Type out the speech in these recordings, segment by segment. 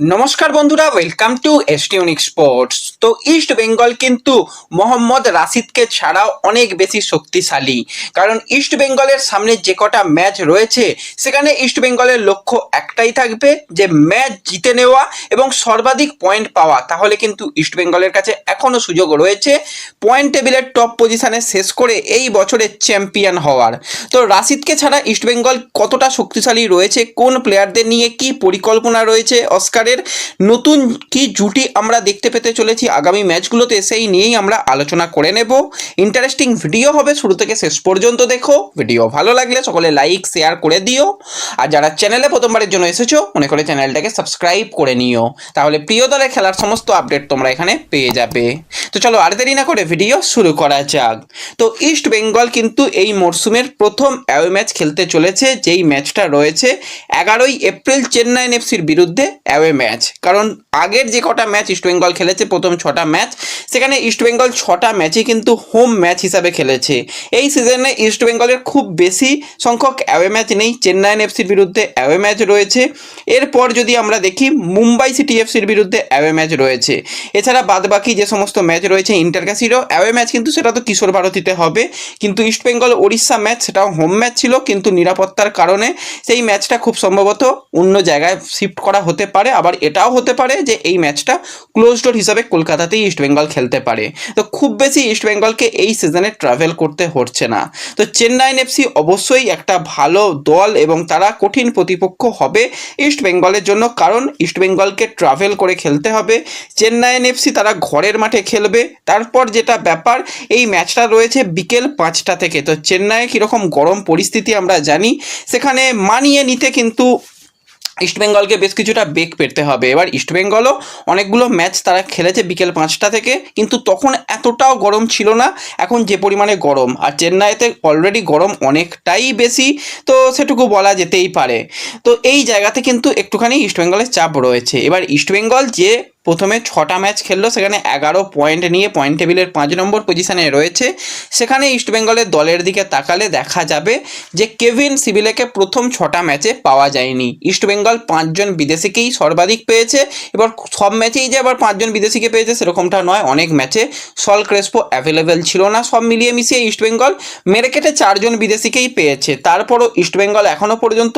নমস্কার বন্ধুরা, welcome to এসটিউনিক sports. তো ইস্ট বেঙ্গল কিন্তু মোহাম্মদ রাশিদকে ছাড়াও অনেক বেশি শক্তিশালী, কারণ ইস্ট বেঙ্গলের সামনে যে কটা ম্যাচ রয়েছে সেখানে ইস্ট বেঙ্গলের লক্ষ্য একটাই থাকবে যে ম্যাচ জিতে নেওয়া এবং সর্বাধিক পয়েন্ট পাওয়া। তাহলে কিন্তু ইস্ট বেঙ্গলের কাছে এখনও সুযোগ রয়েছে পয়েন্ট টেবিলের টপ পজিশনে শেষ করে এই বছরের চ্যাম্পিয়ন হওয়ার। তো রাশিদকে ছাড়া ইস্ট বেঙ্গল কতটা শক্তিশালী রয়েছে, কোন প্লেয়ারদের নিয়ে কি পরিকল্পনা রয়েছে, অস্কারের নতুন কি জুটি আমরা দেখতে পেতে চলেছি আগামী ম্যাচগুলোতে, সেই নিয়েই আমরা আলোচনা করে নেব। ইন্টারেস্টিং ভিডিও হবে, শুরু থেকে শেষ পর্যন্ত দেখো। ভিডিও ভালো লাগলে সকলে লাইক শেয়ার করে দিও, আর যারা চ্যানেলে প্রথমবারের জন্য এসেছো মনে করে চ্যানেলটাকে সাবস্ক্রাইব করে নিও, তাহলে প্রিয় দলের খেলার সমস্ত আপডেট তোমরা এখানে পেয়ে যাবে। তো চলো আর দেরি না করে ভিডিও শুরু করা যাক। তো ইস্ট বেঙ্গল কিন্তু এই মরশুমের প্রথম অ্যাওয়ে ম্যাচ খেলতে চলেছে, যেই ম্যাচটা রয়েছে 11ই এপ্রিল চেন্নাইন এফসির বিরুদ্ধে অ্যাওয়ে ম্যাচ। কারণ আগের যে কটা ম্যাচ ইস্ট বেঙ্গল খেলেছে, প্রথম 6টা ম্যাচ, সেখানে ইস্ট বেঙ্গল 6টা ম্যাচই কিন্তু হোম ম্যাচ হিসাবে খেলেছে। এই সিজনে ইস্ট বেঙ্গলের খুব বেশি সংখ্যক অ্যাওয়ে ম্যাচ নেই, চেন্নাইন এফসির বিরুদ্ধে অ্যাওয়ে ম্যাচ রয়েছে। এরপর যদি আমরা দেখি মুম্বাই সিটি এফসির বিরুদ্ধে অ্যাওয়ে ম্যাচ রয়েছে। এছাড়া বাদবাকি যে সমস্ত ম্যাচ রয়েছে ইন্টারকাশিরও অ্যাওয়ে ম্যাচ, কিন্তু সেটা তো কিশোর ভারতীতে হবে। কিন্তু ইস্ট বেঙ্গল ওড়িশা ম্যাচ সেটাও হোম ম্যাচ ছিল, কিন্তু নিরাপত্তার কারণে সেই ম্যাচটা খুব সম্ভবত অন্য জায়গায় শিফট করা হতে পারে। আবার এটাও হতে পারে যে এই ম্যাচটা ক্লোজ ডোর হিসাবে কলকাতাতেই ইস্ট বেঙ্গল খেলতে পারে। তো খুব বেশি ইস্ট বেঙ্গলকে এই সিজনে ট্রাভেল করতে হচ্ছে না। তো চেন্নাইন এফসি অবশ্যই একটা ভালো দল এবং তারা কঠিন প্রতিপক্ষ হবে ইস্ট বেঙ্গলের জন্য, কারণ ইস্ট বেঙ্গলকে ট্রাভেল করে খেলতে হবে। চেন্নাইন এফসি তারা ঘরের মাঠে খেলবে। তারপর যেটা ব্যাপার, এই ম্যাচটা রয়েছে বিকেল 5টা থেকে। তো চেন্নাইয়ে কীরকম গরম পরিস্থিতি আমরা জানি, সেখানে মানিয়ে নিতে কিন্তু ইস্টবেঙ্গলকে বেশ কিছুটা বেগ পেতে হবে। এবার ইস্টবেঙ্গলও অনেকগুলো ম্যাচ তারা খেলেছে বিকেল 5টা থেকে, কিন্তু তখন এতটাও গরম ছিল না এখন যে পরিমাণে গরম। আর চেন্নাইতে অলরেডি গরম অনেকটাই বেশি, তো সেটুকু বলা যেতেই পারে। তো এই জায়গাতে কিন্তু একটুখানি ইস্টবেঙ্গলের চাপ রয়েছে। এবার ইস্টবেঙ্গল যে প্রথমে 6টা ম্যাচ খেললো, সেখানে 11 পয়েন্ট নিয়ে পয়েন্ট টেবিলের 5 নম্বর পজিশনে রয়েছে। সেখানে ইস্টবেঙ্গলের দলের দিকে তাকালে দেখা যাবে যে কেভিন সিভিলেকে প্রথম 6টা ম্যাচে পাওয়া যায়নি। ইস্টবেঙ্গল 5 জন বিদেশিকেই সর্বাধিক পেয়েছে। এবার সব ম্যাচেই যে আবার 5 জন বিদেশিকে পেয়েছে সেরকমটা নয়, অনেক ম্যাচে সল ক্রেসপো অ্যাভেলেবেল ছিল না। সব মিলিয়ে মিশিয়ে ইস্টবেঙ্গল মেরে কেটে 4 জন বিদেশিকেই পেয়েছে। তারপরও ইস্টবেঙ্গল এখনও পর্যন্ত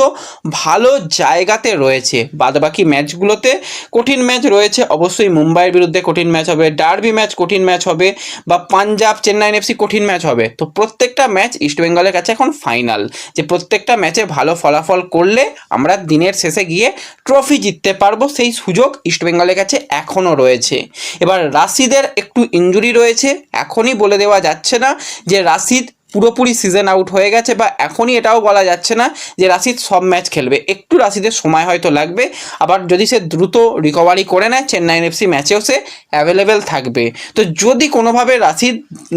ভালো জায়গাতে রয়েছে। বাদবাকি ম্যাচগুলোতে কঠিন ম্যাচ রয়েছে, অবশ্যই মুম্বাইয়ের বিরুদ্ধে কঠিন ম্যাচ হবে, ডার্বি ম্যাচ কঠিন ম্যাচ হবে, বা পাঞ্জাব চেন্নাইন এফসি কঠিন ম্যাচ হবে। তো প্রত্যেকটা ম্যাচ ইস্টবেঙ্গলের কাছে এখন ফাইনাল, যে প্রত্যেকটা ম্যাচে ভালো ফলাফল করলে আমরা দিনের শেষে গিয়ে ট্রফি জিততে পারবো, সেই সুযোগ ইস্টবেঙ্গলের কাছে এখনও রয়েছে। এবার রাশিদের একটু ইনজুরি রয়েছে, এখনই বলে দেওয়া যাচ্ছে না যে রাশিদ পুরোপুরি সিজন আউট হয়ে গেছে, বা এখনই এটাও বলা যাচ্ছে না যে রাশিদ সব ম্যাচ খেলবে। একটু রাশিদের সময় হয়তো লাগবে, আবার যদি সে দ্রুত রিকভারি করে নেয় চেন্নাইন এফসি ম্যাচেও সে অ্যাভেলেবেল থাকবে। তো যদি কোনোভাবে রাশিদ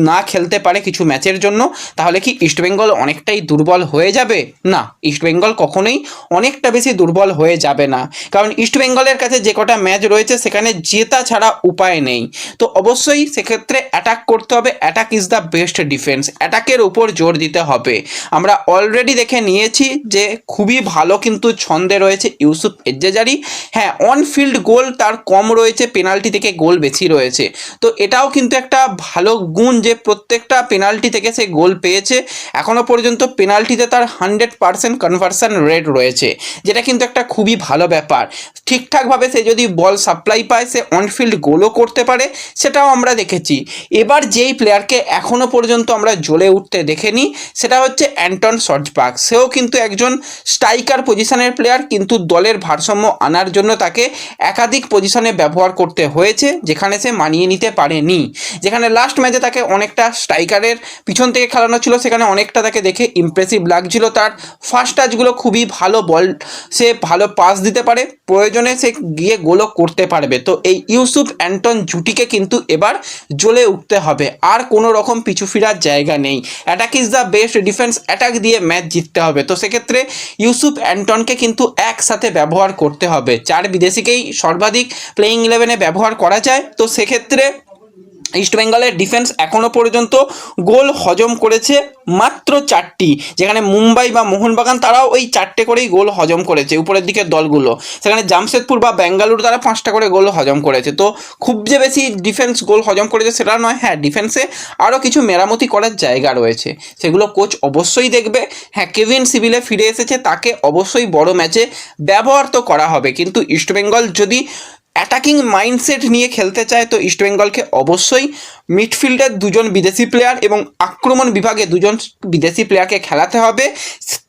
না খেলতে পারে কিছু ম্যাচের জন্য, তাহলে কি ইস্টবেঙ্গল অনেকটাই দুর্বল হয়ে যাবে? না, ইস্টবেঙ্গল কখনোই অনেকটা বেশি দুর্বল হয়ে যাবে না, কারণ ইস্টবেঙ্গলের কাছে যে কটা ম্যাচ রয়েছে সেখানে জেতা ছাড়া উপায় নেই। তো অবশ্যই সেক্ষেত্রে অ্যাটাক করতে হবে। Attack is the best defence, অ্যাটাকের উপর জোর দিতে হবে। আমরা অলরেডি দেখে নিয়েছি যে খুবই ভালো কিন্তু ছন্দে রয়েছে ইউসুফ এজ্জেজারি। হ্যাঁ, অন ফিল্ড গোল তার কম রয়েছে, পেনাল্টি থেকে গোল বেশি রয়েছে। তো এটাও কিন্তু একটা ভালো গুণ যে প্রত্যেকটা পেনাল্টি থেকে সে গোল পেয়েছে। এখনও পর্যন্ত পেনাল্টিতে তার 100% কনভার্সন রেট রয়েছে, যেটা কিন্তু একটা খুবই ভালো ব্যাপার। ঠিকঠাকভাবে সে যদি বল সাপ্লাই পায়, সে অনফিল্ড গোলও করতে পারে, সেটাও আমরা দেখেছি। এবার যেই প্লেয়ারকে এখনও পর্যন্ত আমরা জ্বলে উঠতে দেখেনি সেটা হচ্ছে অ্যান্টন সর্জবাগ। সেও কিন্তু একজন স্ট্রাইকার পজিশনের প্লেয়ার, কিন্তু দলের ভারসাম্য আনার জন্য তাকে একাধিক পজিশনে ব্যবহার করতে হয়েছে, যেখানে সে মানিয়ে নিতে পারেনি। যেখানে লাস্ট ম্যাচে তাকে অনেকটা স্ট্রাইকারের পিছন থেকে খেলানো ছিল, সেখানে অনেকটা তাকে দেখে ইমপ্রেসিভ লাগছিল। তার ফার্স্ট টাচগুলো খুবই ভালো, বল সে ভালো পাস দিতে পারে, প্রয়োজনে সে গিয়ে গোলও করতে পারবে। তো এই ইউসুফ অ্যান্টন জুটিকে কিন্তু এবার জ্বলে উঠতে হবে, আর কোনো রকম পিছু ফেরার জায়গা নেই। Attack is the best defence, attack দিয়ে ম্যাচ জিততে হবে। তো সেক্ষেত্রে ইউসুফ অ্যান্টনকে কিন্তু একসাথে ব্যবহার করতে হবে। 4 বিদেশিকেই সর্বাধিক প্লেয়িং 11-এ ব্যবহার করা যায়। তো সেক্ষেত্রে ইস্টবেঙ্গলের ডিফেন্স এখনও পর্যন্ত গোল হজম করেছে মাত্র 4টি, যেখানে মুম্বাই বা মোহনবাগান তারাও ওই 4টে করেই গোল হজম করেছে উপরের দিকের দলগুলো, সেখানে জামশেদপুর বা বেঙ্গালুরু তারা 5টা করে গোল হজম করেছে। তো খুব যে বেশি ডিফেন্স গোল হজম করেছে সেটা নয়, হ্যাঁ ডিফেন্সে আরও কিছু মেরামতি করার জায়গা রয়েছে, সেগুলো কোচ অবশ্যই দেখবে। হ্যাঁ কেভিন সিভিলে ফিরে এসেছে, তাকে অবশ্যই বড় ম্যাচে ব্যবহার তো করা হবে, কিন্তু ইস্টবেঙ্গল যদি অ্যাটাকিং মাইন্ডসেট নিয়ে খেলতে চায় তো ইস্টবেঙ্গলকে অবশ্যই মিডফিল্ডের 2জন বিদেশি প্লেয়ার এবং আক্রমণ বিভাগে 2জন বিদেশি প্লেয়ারকে খেলাতে হবে।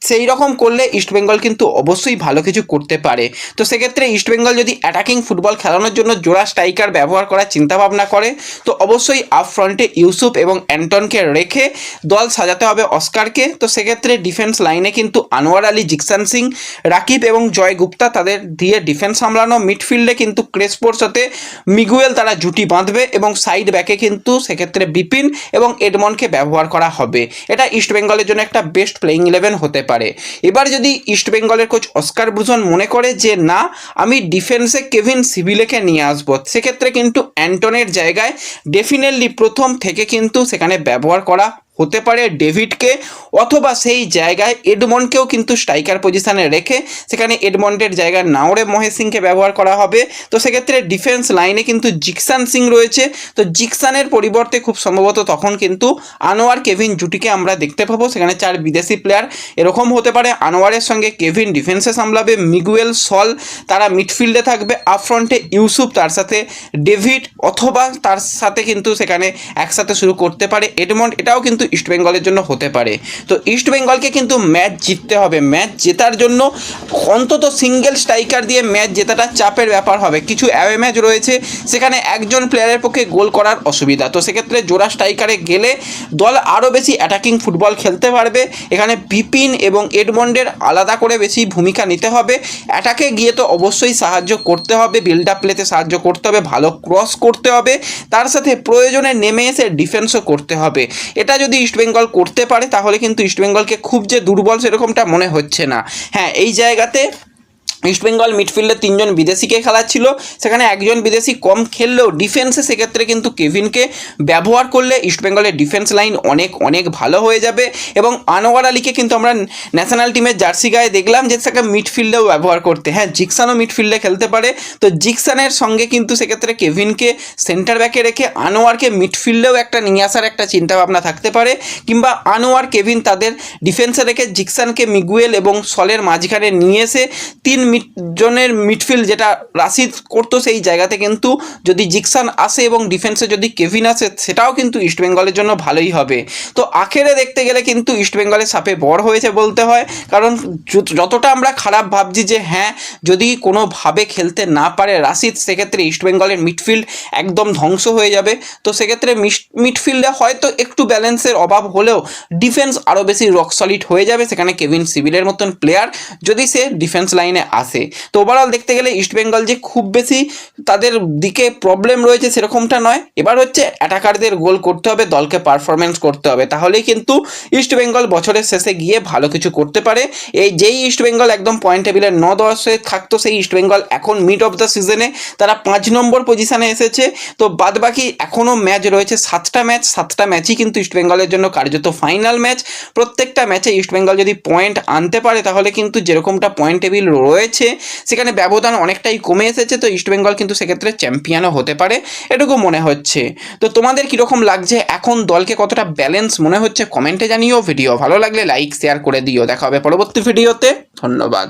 সেই রকম করলে ইস্টবেঙ্গল কিন্তু অবশ্যই ভালো কিছু করতে পারে। তো সেক্ষেত্রে ইস্টবেঙ্গল যদি অ্যাটাকিং ফুটবল খেলানোর জন্য জোড়া স্ট্রাইকার ব্যবহার করার চিন্তাভাবনা করে তো অবশ্যই আপ ফ্রন্টে ইউসুফ এবং অ্যান্টনকে রেখে দল সাজাতে হবে অস্কারকে। তো সেক্ষেত্রে ডিফেন্স লাইনে কিন্তু আনোয়ার আলী, জিকসান সিং, রাকিব এবং জয় গুপ্তা তাদের দিয়ে ডিফেন্স সামলানো। মিডফিল্ডে কিন্তু ক্রেসপোর সাথে মিগুয়েল তারা জুটি বাঁধবে এবং সাইড ব্যাকে কিন্তু সেক্ষেত্রে বিপিন এবং এডমন্ডকে ব্যবহার করা হবে। এটা ইস্টবেঙ্গলের জন্য একটা বেস্ট প্লেইং 11 হতে পারে। এবার যদি ইস্টবেঙ্গলের কোচ অস্কার ব্রুজন মনে করে যে না আমি ডিফেন্সে কেভিন সিভিলেকে নিয়ে আসবো, সেক্ষেত্রে কিন্তু অ্যান্টনের জায়গায় ডেফিনেটলি প্রথম থেকে কিন্তু সেখানে ব্যবহার করা হতে পারে ডেভিডকে, অথবা সেই জায়গায় এডমন্ডকেও কিন্তু স্ট্রাইকার পজিশানে রেখে সেখানে এডমন্ডের জায়গায় নাওরে মহেশ সিংকে ব্যবহার করা হবে। তো সেক্ষেত্রে ডিফেন্স লাইনে কিন্তু জিকসান সিং রয়েছে, তো জিকসানের পরিবর্তে খুব সম্ভবত তখন কিন্তু আনোয়ার কেভিন জুটিকে আমরা দেখতে পাবো। সেখানে 4 বিদেশি প্লেয়ার এরকম হতে পারে, আনোয়ারের সঙ্গে কেভিন ডিফেন্সে সামলাবে, মিগুয়েল, সল তারা মিডফিল্ডে থাকবে, আপ ফ্রন্টে ইউসুফ, তার সাথে ডেভিড, অথবা তার সাথে কিন্তু সেখানে একসাথে শুরু করতে পারে এডমন্ড। এটাও কিন্তু ইস্টবেঙ্গলের জন্য হতে পারে। তো ইস্টবেঙ্গলকে কিন্তু ম্যাচ জিততে হবে, ম্যাচ জেতার জন্য অন্তত সিঙ্গেল স্ট্রাইকার দিয়ে ম্যাচ জেতাটা চাপের ব্যাপার হবে। কিছু অ্যাওয়ে ম্যাচ রয়েছে সেখানে একজন প্লেয়ারের পক্ষে গোল করার অসুবিধা, তো সেক্ষেত্রে জোড়া স্ট্রাইকারে গেলে দল আরও বেশি অ্যাটাকিং ফুটবল খেলতে পারবে। এখানে বিপিন এবং এডমন্ডের আলাদা করে বেশি ভূমিকা নিতে হবে। অ্যাটাকে গিয়ে তো অবশ্যই সাহায্য করতে হবে, বিল্ড আপ প্লেতে সাহায্য করতে হবে, ভালো ক্রস করতে হবে, তার সাথে প্রয়োজনে নেমে এসে ডিফেন্সও করতে হবে। এটা যদি ইস্টবেঙ্গল করতে পারে তাহলে কিন্তু ইস্টবেঙ্গলকে খুব যে দুর্বল সেরকমটা মনে হচ্ছে না। হ্যাঁ এই জায়গাতে ইস্টবেঙ্গল মিডফিল্ডে 3জন বিদেশিকে খেলাচ্ছিল, সেখানে একজন বিদেশি কম খেললেও ডিফেন্সে সেক্ষেত্রে কিন্তু কেভিনকে ব্যবহার করলে ইস্টবেঙ্গলের ডিফেন্স লাইন অনেক অনেক ভালো হয়ে যাবে। এবং আনোয়ার আলীকে কিন্তু আমরা ন্যাশনাল টিমের জার্সি গায়ে দেখলাম যে সেটা মিডফিল্ডেও ব্যবহার করতে, হ্যাঁ জিকসানও মিডফিল্ডে খেলতে পারে, তো জিকসানের সঙ্গে কিন্তু সেক্ষেত্রে কেভিনকে সেন্টার ব্যাকে রেখে আনোয়ারকে মিডফিল্ডেও একটা নিয়ে আসার একটা চিন্তাভাবনা থাকতে পারে, কিংবা আনোয়ার কেভিন তাদের ডিফেন্সে রেখে জিকসানকে মিগুয়েল এবং সলের মাঝখানে নিয়ে এসে 3 জনের মিডফিল্ড যেটা রাশিদ করতো সেই জায়গাতে কিন্তু যদি জিকসান আসে এবং ডিফেন্সে যদি কেভিন আসে সেটাও কিন্তু ইস্টবেঙ্গলের জন্য ভালোই হবে। তো আখেরে দেখতে গেলে কিন্তু ইস্টবেঙ্গলের সাপে বড় হয়েছে বলতে হয়, কারণ যতটা আমরা খারাপ ভাবছি যে হ্যাঁ যদি কোনোভাবে খেলতে না পারে রাশিদ সেক্ষেত্রে ইস্টবেঙ্গলের মিডফিল্ড একদম ধ্বংস হয়ে যাবে। তো সেক্ষেত্রে মিডফিল্ডে হয়তো একটু ব্যালেন্সের অভাব হলেও ডিফেন্স আরও বেশি রক সলিড হয়ে যাবে সেখানে কেভিন সিভিলের মতন প্লেয়ার যদি সে ডিফেন্স লাইনে আসে। তো ওভারঅল দেখতে গেলে ইস্টবেঙ্গল যে খুব বেশি তাদের দিকে প্রবলেম রয়েছে সেরকমটা নয়, এবার হচ্ছে অ্যাটাকারদের গোল করতে হবে, দলকে পারফরমেন্স করতে হবে, তাহলেই কিন্তু ইস্টবেঙ্গল বছরের শেষে গিয়ে ভালো কিছু করতে পারে। এই যেই ইস্টবেঙ্গল একদম পয়েন্ট টেবিলের 9-10-এ থাকতো সেই ইস্টবেঙ্গল এখন মিড অফ দ্য সিজনে তারা 5 নম্বর পজিশানে এসেছে। তো বাদবাকি এখনও ম্যাচ রয়েছে 7টা ম্যাচই কিন্তু ইস্টবেঙ্গলের জন্য কার্যত ফাইনাল ম্যাচ। প্রত্যেকটা ম্যাচে ইস্টবেঙ্গল যদি পয়েন্ট আনতে পারে তাহলে কিন্তু যেরকমটা পয়েন্ট টেবিল রয়েছে সেখানে ব্যবধান অনেকটাই কমে এসেছে, তো ইস্টবেঙ্গল কিন্তু সেক্ষেত্রে চ্যাম্পিয়নও হতে পারে এটুকু মনে হচ্ছে। তো তোমাদের কীরকম লাগছে, এখন দলকে কতটা ব্যালেন্স মনে হচ্ছে কমেন্টে জানিও। ভিডিও ভালো লাগলে লাইক শেয়ার করে দিও, দেখা হবে পরবর্তী ভিডিওতে, ধন্যবাদ।